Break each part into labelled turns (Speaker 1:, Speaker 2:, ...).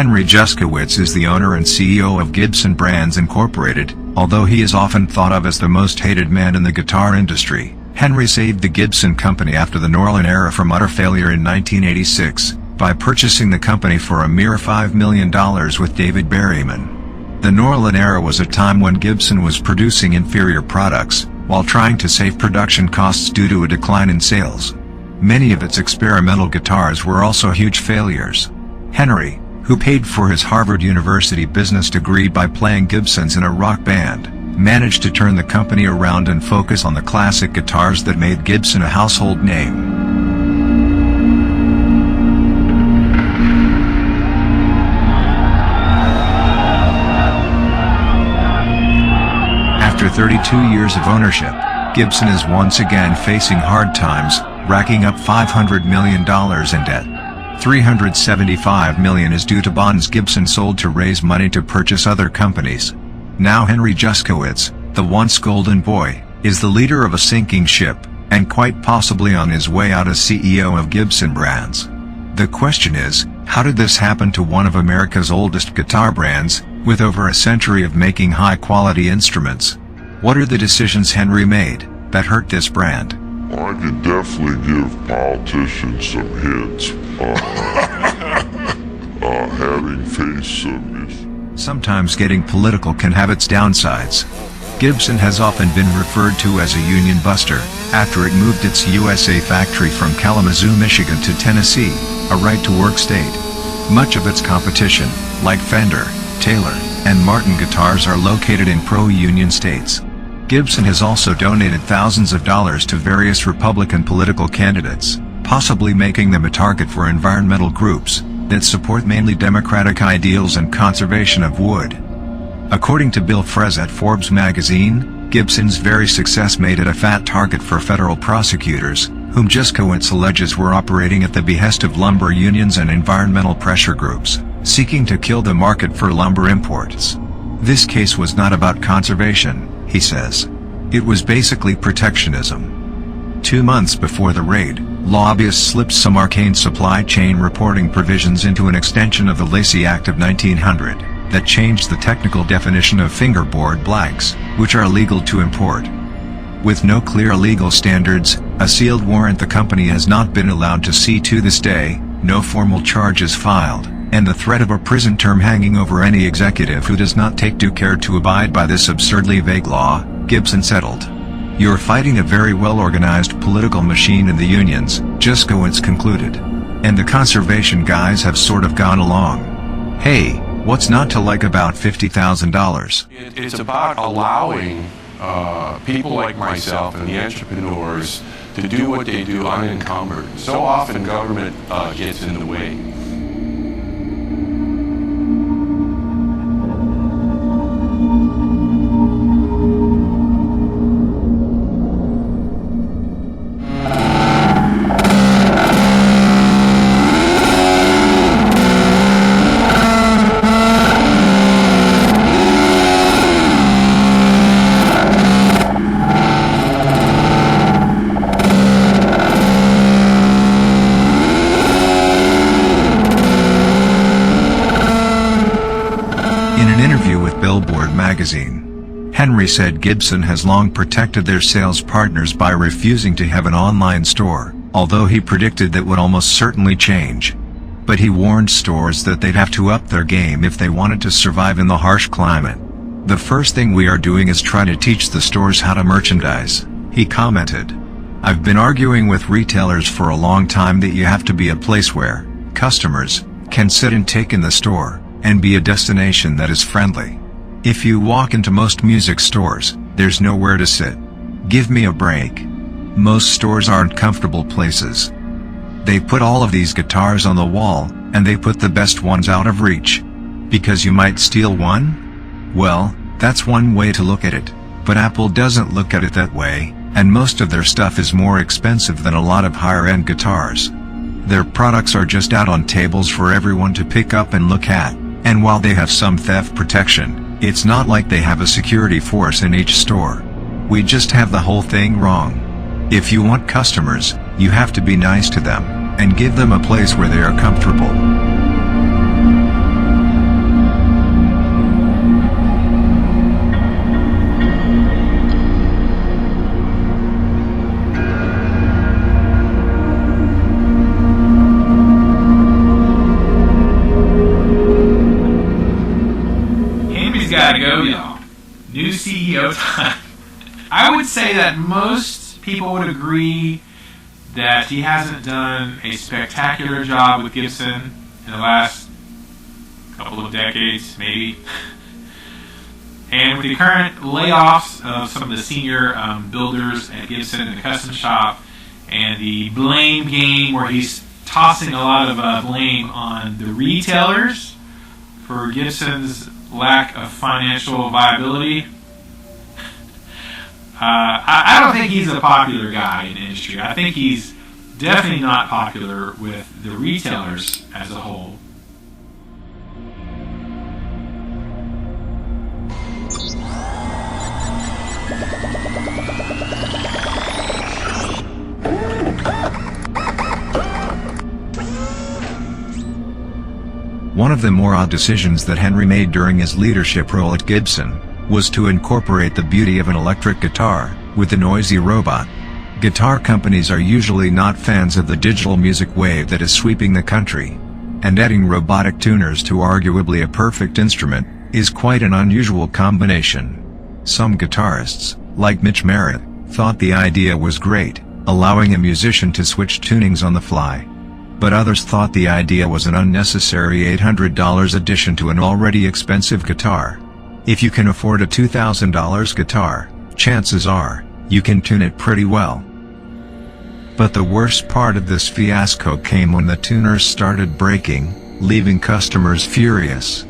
Speaker 1: Henry Juszkiewicz is the owner and CEO of Gibson Brands Incorporated. Although he is often thought of as the most hated man in the guitar industry, Henry saved the Gibson company after the Norlin era from utter failure in 1986, by purchasing the company for a mere $5 million with David Berryman. The Norlin era was a time when Gibson was producing inferior products, while trying to save production costs due to a decline in sales. Many of its experimental guitars were also huge failures. Henry, who paid for his Harvard University business degree by playing Gibsons in a rock band, managed to turn the company around and focus on the classic guitars that made Gibson a household name. After 32 years of ownership, Gibson is once again facing hard times, racking up $500 million in debt. $375 million is due to bonds Gibson sold to raise money to purchase other companies. Now Henry Juszkiewicz, the once golden boy, is the leader of a sinking ship, and quite possibly on his way out as CEO of Gibson Brands. The question is, how did this happen to one of America's oldest guitar brands, with over a century of making high-quality instruments? What are the decisions Henry made that hurt this brand?
Speaker 2: I could definitely give politicians some hints. Having faced some issues.
Speaker 1: Sometimes getting political can have its downsides. Gibson has often been referred to as a union buster, after it moved its USA factory from Kalamazoo, Michigan to Tennessee, a right-to-work state. Much of its competition, like Fender, Taylor, and Martin guitars, are located in pro-union states. Gibson has also donated thousands of dollars to various Republican political candidates, possibly making them a target for environmental groups that support mainly Democratic ideals and conservation of wood. According to Bill Frez at Forbes magazine, Gibson's very success made it a fat target for federal prosecutors, whom Juszkiewicz alleges were operating at the behest of lumber unions and environmental pressure groups, seeking to kill the market for lumber imports. This case was not about conservation, he says. It was basically protectionism. 2 months before the raid, lobbyists slipped some arcane supply chain reporting provisions into an extension of the Lacey Act of 1900, that changed the technical definition of fingerboard blanks, which are illegal to import. With no clear legal standards, a sealed warrant the company has not been allowed to see to this day, no formal charges filed, and the threat of a prison term hanging over any executive who does not take due care to abide by this absurdly vague law, Gibson settled. "You're fighting a very well-organized political machine in the unions," Juszkiewicz concluded. "And the conservation guys have sort of gone along. Hey, what's not to like about $50,000?
Speaker 3: It's about allowing people like myself and the entrepreneurs to do what they do unencumbered. So often government gets in the way.
Speaker 1: Magazine. Henry said Gibson has long protected their sales partners by refusing to have an online store, although he predicted that would almost certainly change. But he warned stores that they'd have to up their game if they wanted to survive in the harsh climate. "The first thing we are doing is try to teach the stores how to merchandise," he commented. "I've been arguing with retailers for a long time that you have to be a place where customers can sit and take in the store, and be a destination that is friendly. If you walk into most music stores, there's nowhere to sit. Give me a break. Most stores aren't comfortable places. They put all of these guitars on the wall, and they put the best ones out of reach. Because you might steal one? Well, that's one way to look at it, but Apple doesn't look at it that way, and most of their stuff is more expensive than a lot of higher-end guitars. Their products are just out on tables for everyone to pick up and look at, and while they have some theft protection, it's not like they have a security force in each store. We just have the whole thing wrong. If you want customers, you have to be nice to them, and give them a place where they are comfortable."
Speaker 4: CEO time, I would say that most people would agree that he hasn't done a spectacular job with Gibson in the last couple of decades, maybe. And with the current layoffs of some of the senior builders at Gibson in the custom shop, and the blame game where he's tossing a lot of blame on the retailers for Gibson's lack of financial viability, I don't think he's a popular guy in the industry. I think he's definitely not popular with the retailers as a whole.
Speaker 1: One of the more odd decisions that Henry made during his leadership role at Gibson was to incorporate the beauty of an electric guitar with a noisy robot. Guitar companies are usually not fans of the digital music wave that is sweeping the country, and adding robotic tuners to arguably a perfect instrument is quite an unusual combination. Some guitarists, like Mitch Merritt, thought the idea was great, allowing a musician to switch tunings on the fly. But others thought the idea was an unnecessary $800 addition to an already expensive guitar. If you can afford a $2,000 guitar, chances are, you can tune it pretty well. But the worst part of this fiasco came when the tuners started breaking, leaving customers furious.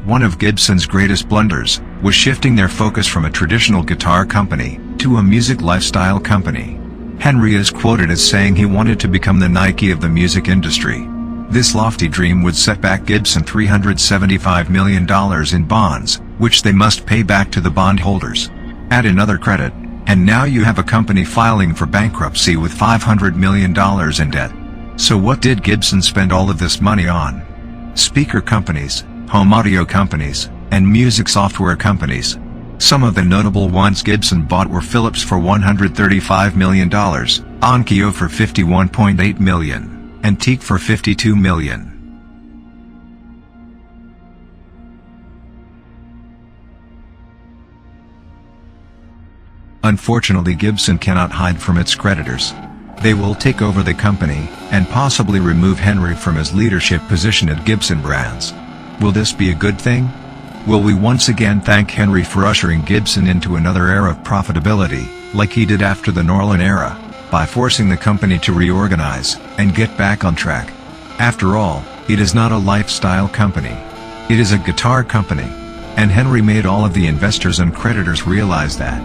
Speaker 1: One of Gibson's greatest blunders was shifting their focus from a traditional guitar company to a music lifestyle company. Henry is quoted as saying he wanted to become the Nike of the music industry. This lofty dream would set back Gibson $375 million in bonds, which they must pay back to the bondholders. Add another credit, and now you have a company filing for bankruptcy with $500 million in debt. So what did Gibson spend all of this money on? Speaker companies, home audio companies, and music software companies. Some of the notable ones Gibson bought were Philips for $135 million, Onkyo for $51.8 million, and Teak for $52 million. Unfortunately, Gibson cannot hide from its creditors. They will take over the company, and possibly remove Henry from his leadership position at Gibson Brands. Will this be a good thing? Will we once again thank Henry for ushering Gibson into another era of profitability, like he did after the Norlin era, by forcing the company to reorganize and get back on track? After all, it is not a lifestyle company. It is a guitar company. And Henry made all of the investors and creditors realize that.